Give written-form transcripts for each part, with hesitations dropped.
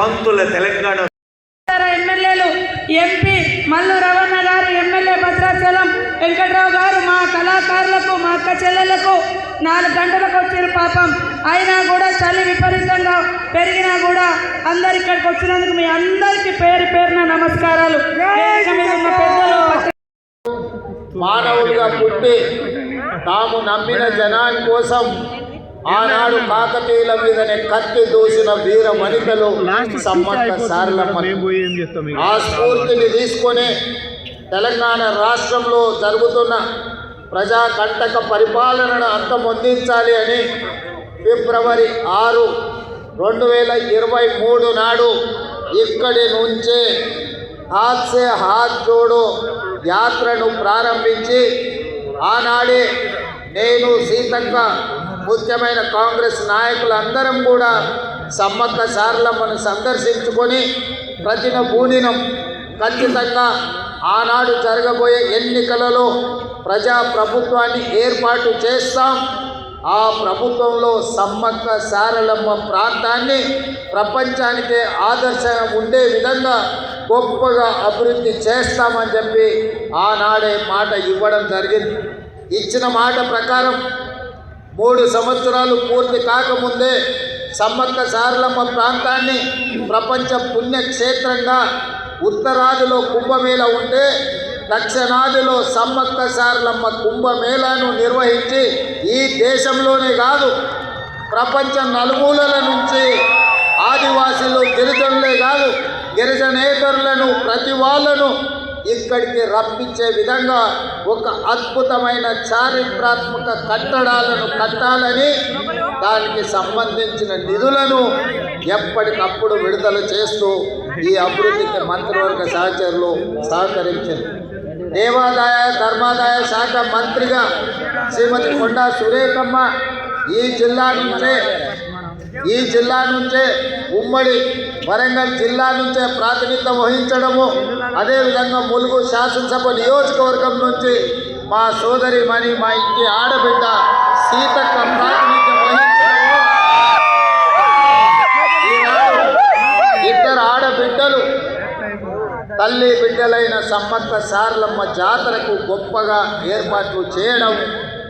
కాంతుల తెలంగాణ ఎమ్మెల్యేలు ఎంపీ మల్లు రవణ గారు, ఎమ్మెల్యే భద్రాచలం వెంకట్రావు గారు మా కళాకారులకు మా అక్క చెల్లెలకు 4 గంటలకు వచ్చిన పాపం. అయినా కూడా చలి విపరీతంగా పెరిగినా కూడా అందరు ఇక్కడికి వచ్చినందుకు మీ అందరికీ పేరు పేరున నమస్కారాలు. మానవులుగా పుట్టి తాము నమ్మిన జనాని కోసం ఆనాడు కాకతీయుల మీదనే కత్తి దూసిన వీర వనితలు సమ్మక్క సారలమ్మ. ఆ స్ఫూర్తిని తీసుకొని తెలంగాణ రాష్ట్రంలో జరుగుతున్న ప్రజాకంటక పరిపాలనను అంతమొందించాలి అని ఫిబ్రవరి 6, 2023 నాడు ఇక్కడి నుంచే హాత్ సే హాత్ జోడో యాత్రను ప్రారంభించి ఆనాడే నేను, సీతక్క, ముఖ్యమైన కాంగ్రెస్ నాయకులందరం కూడా సమ్మక్క సారలమ్మను సందర్శించుకొని ప్రతినబూనినం ఖచ్చితంగా ఆనాడు జరగబోయే ఎన్నికలలో ప్రజాప్రభుత్వాన్ని ఏర్పాటు చేస్తాం. ఆ ప్రభుత్వంలో సమ్మక్క సారలమ్మ ప్రాంతాన్ని ప్రపంచానికే ఆదర్శంగా ఉండే విధంగా గొప్పగా అభివృద్ధి చేస్తామని చెప్పి ఆనాడే మాట ఇవ్వడం జరిగింది. ఇచ్చిన మాట ప్రకారం 3 సంవత్సరాలు పూర్తి కాకముందే సమ్మక్క సారలమ్మ ప్రాంతాన్ని ప్రపంచ పుణ్యక్షేత్రంగా ఉత్తరాదిలో కుంభమేళ ఉంటే దక్షిణాదిలో సమ్మక్క సారలమ్మ కుంభమేళాను నిర్వహించి ఈ దేశంలోనే కాదు ప్రపంచ నలుమూలల నుంచి ఆదివాసీలు, గిరిజనులే కాదు గిరిజనేతరులను ప్రతి వాళ్ళను ఇక్కడికి రప్పించే విధంగా ఒక అద్భుతమైన చారిత్రాత్మక కట్టడాలను కట్టాలని దానికి సంబంధించిన నిధులను ఎప్పటికప్పుడు విడుదల చేస్తూ ఈ అభివృద్ధికి మంత్రివర్గ సహచరులు సహకరించారు. దేవాదాయ ధర్మాదాయ శాఖ మంత్రిగా శ్రీమతి కొండా సురేఖమ్మ ఈ జిల్లా నుంచే ఉమ్మడి వరంగల్ జిల్లా నుంచే ప్రాతినిధ్యం వహించడము, అదేవిధంగా ములుగు శాసనసభ నియోజకవర్గం నుంచి మా సోదరి మణి, మా ఇంటి ఆడబిడ్డ సీతక్క ప్రాతినిధ్యం వహించడము, ఇద్దరు ఆడబిడ్డలు తల్లి బిడ్డలైన సమ్మక్క సారలమ్మ జాతరకు గొప్పగా ఏర్పాట్లు చేయడం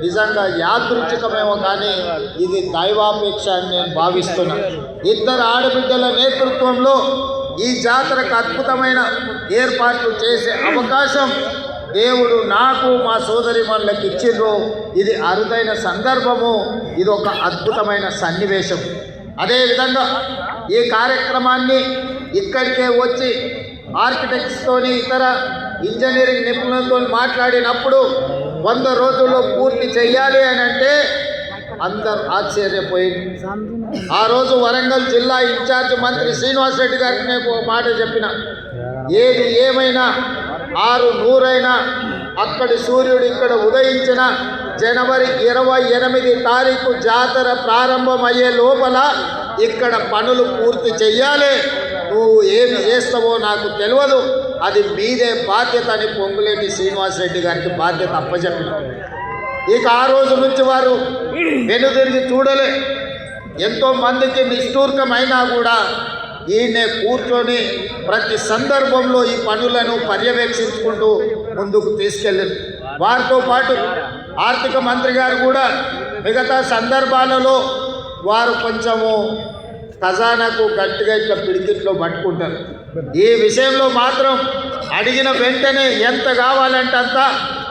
నిజంగా యాదృచ్ఛికమేమో కానీ ఇది దైవాపేక్ష అని నేను భావిస్తున్నాను. ఇద్దరు ఆడబిడ్డల నేతృత్వంలో ఈ జాతరకు అద్భుతమైన ఏర్పాట్లు చేసే అవకాశం దేవుడు నాకు, మా సోదరిమణులకు ఇచ్చిండ్రు. ఇది అరుదైన సందర్భము, ఇది ఒక అద్భుతమైన సన్నివేశం. అదేవిధంగా ఈ కార్యక్రమాన్ని ఇక్కడికే వచ్చి ఆర్కిటెక్ట్స్తోని ఇతర ఇంజనీరింగ్ నిపుణులతో మాట్లాడినప్పుడు 100 రోజుల్లో పూర్తి చెయ్యాలి అని అంటే అందరు ఆశ్చర్యపోయింది. ఆ రోజు వరంగల్ జిల్లా ఇన్ఛార్జ్ మంత్రి శ్రీనివాస్ రెడ్డి గారికి నేను ఒక మాట చెప్పిన, ఏది ఏమైనా 600 అక్కడి సూర్యుడు ఇక్కడ ఉదయించిన జనవరి 28 తారీఖు జాతర ప్రారంభమయ్యే లోపల ఇక్కడ పనులు పూర్తి చెయ్యాలి. నువ్వు ఏమి చేస్తావో నాకు తెలియదు, అది మీదే బాధ్యత అని పొంగులేటి శ్రీనివాసరెడ్డి గారికి బాధ్యత అప్పచెప్పిన. ఇక ఆ రోజు నుంచి వారు వెనుదిరిగి చూడలే. ఎంతోమందికి నిష్ఠూర్కమైనా కూడా ఈయనే కూర్చొని ప్రతి సందర్భంలో ఈ పనులను పర్యవేక్షించుకుంటూ ముందుకు తీసుకెళ్ళారు. వారితో పాటు ఆర్థిక మంత్రి గారు కూడా మిగతా సందర్భాలలో వారు కొంచెము ఖజానాకు గట్టిగా ఇట్లా పిడికిట్లో పట్టుకుంటారు. ఈ విషయంలో మాత్రం అడిగిన వెంటనే ఎంత కావాలంటే అంత,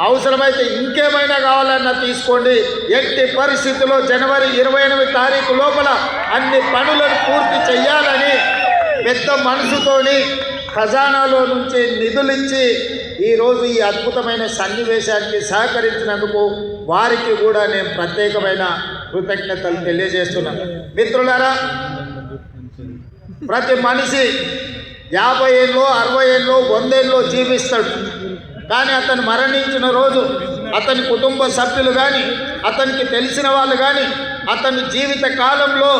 అవసరమైతే ఇంకేమైనా కావాలన్నా తీసుకోండి, ఎట్టి పరిస్థితుల్లో జనవరి 28 తారీఖు లోపల అన్ని పనులను పూర్తి చేయాలని పెద్ద మనసుతోని ఖజానాలో నుంచి నిధులిచ్చి ఈరోజు ఈ అద్భుతమైన సన్నివేశానికి సహకరించినందుకు వారికి కూడా నేను ప్రత్యేకమైన కృతజ్ఞతలు తెలియజేస్తున్నాను. మిత్రులారా, ప్రతి మనిషి 50 ఏళ్ళు, 60 ఏళ్ళు, 100 ఏళ్ళు జీవిస్తాడు. కానీ అతను మరణించిన రోజు అతని కుటుంబ సభ్యులు కానీ, అతనికి తెలిసిన వాళ్ళు కానీ అతని జీవిత కాలంలో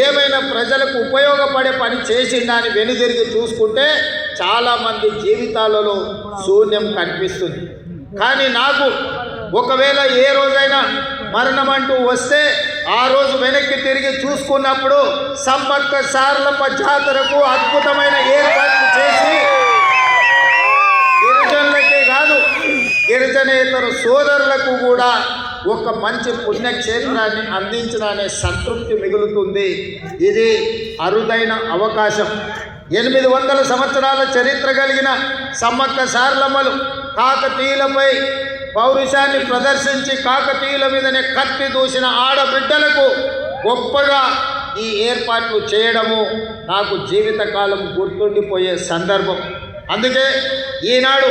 ఏమైనా ప్రజలకు ఉపయోగపడే పని చేసిందా అని వెనుదిరిగి చూసుకుంటే చాలామంది జీవితాలలో శూన్యం కనిపిస్తుంది. కానీ నాకు ఒకవేళ ఏ రోజైనా మరణం అంటూ వస్తే ఆ రోజు వెనక్కి తిరిగి చూసుకున్నప్పుడు సమ్మక్క సారలమ్మ జాతరకు అద్భుతమైన ఏర్పాట్లు చేసి గిరిజనులకే కాదు గిరిజనేతర సోదరులకు కూడా ఒక మంచి పుణ్యక్షేత్రాన్ని అందించిన అనే సంతృప్తి మిగులుతుంది. ఇది అరుదైన అవకాశం. 800 సంవత్సరాల చరిత్ర కలిగిన సమ్మక్క సారలమ్మలు కాకతీయులపై పౌరుషాన్ని ప్రదర్శించి కాకతీయుల మీదనే కత్తి దూసిన ఆడబిడ్డలకు గొప్పగా ఈ ఏర్పాట్లు చేయడము నాకు జీవితకాలం గుర్తుండిపోయే సందర్భం. అందుకే ఈనాడు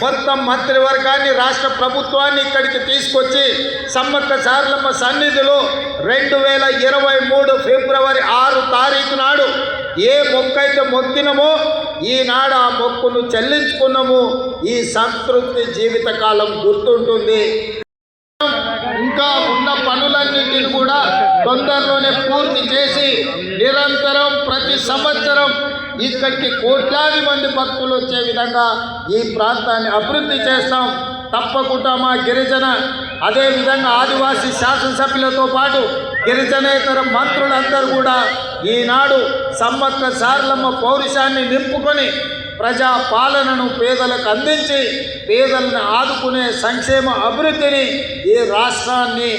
మొత్తం మంత్రివర్గాన్ని రాష్ట్ర ప్రభుత్వాన్ని ఇక్కడికి తీసుకొచ్చి సమ్మక్క సారలమ్మ సన్నిధిలో 2023 ఫిబ్రవరి 6 తారీఖు నాడు ఏ మొక్కైతే మొక్కినమో ఈనాడు ఆ మొక్కును చెల్లించుకున్నాము. ఈ సంతృప్తి జీవితకాలం గుర్తుంటుంది. ఇంకా ఉన్న పనులన్నింటినీ కూడా తొందరలోనే పూర్తి చేసి నిరంతరం ప్రతి సంవత్సరం ఇక్కడికి కోట్లాది మంది భక్తులు వచ్చే విధంగా ఈ ప్రాంతాన్ని అభివృద్ధి చేస్తాం. తప్పకుండా మా గిరిజన అదేవిధంగా ఆదివాసీ శాసనసభ్యులతో పాటు గిరిజనేతర మంత్రులందరూ కూడా ఈనాడు సమ్మక్క సారలమ్మ పౌరుషాన్ని నింపుకొని ప్రజా పాలనను పేదలకు అందించి పేదలను ఆదుకునే సంక్షేమ అభివృద్ధిని ఈ రాష్ట్రాన్ని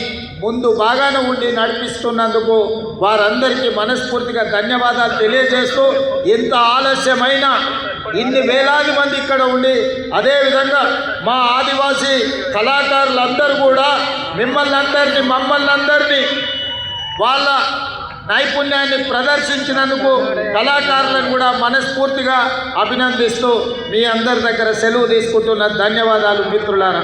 ముందు బాగానే ఉండి నడిపిస్తున్నందుకు వారందరికీ మనస్ఫూర్తిగా ధన్యవాదాలు తెలియజేస్తూ ఎంత ఆలస్యమైనా ఇన్ని వేలాది మంది ఇక్కడ ఉండి అదేవిధంగా మా ఆదివాసీ కళాకారులందరూ కూడా మమ్మల్ని అందరినీ వాళ్ళ నైపుణ్యాన్ని ప్రదర్శించినందుకు కళాకారులను కూడా మనస్ఫూర్తిగా అభినందిస్తూ మీ అందరి దగ్గర సెలవు తీసుకుంటున్న ధన్యవాదాలు మిత్రులారా.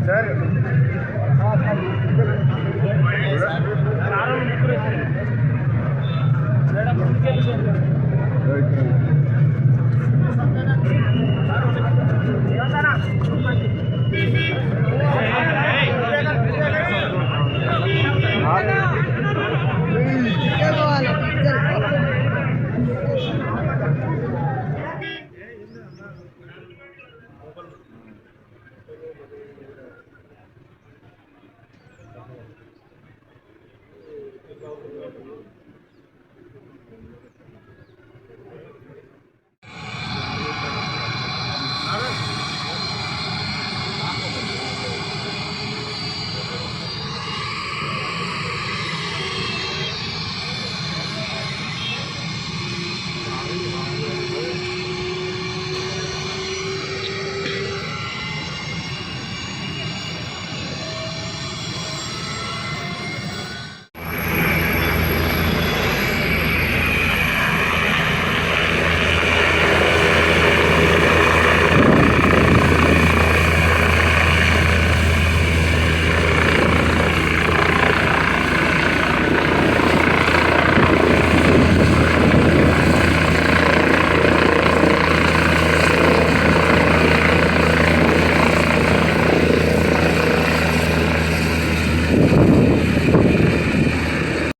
సరే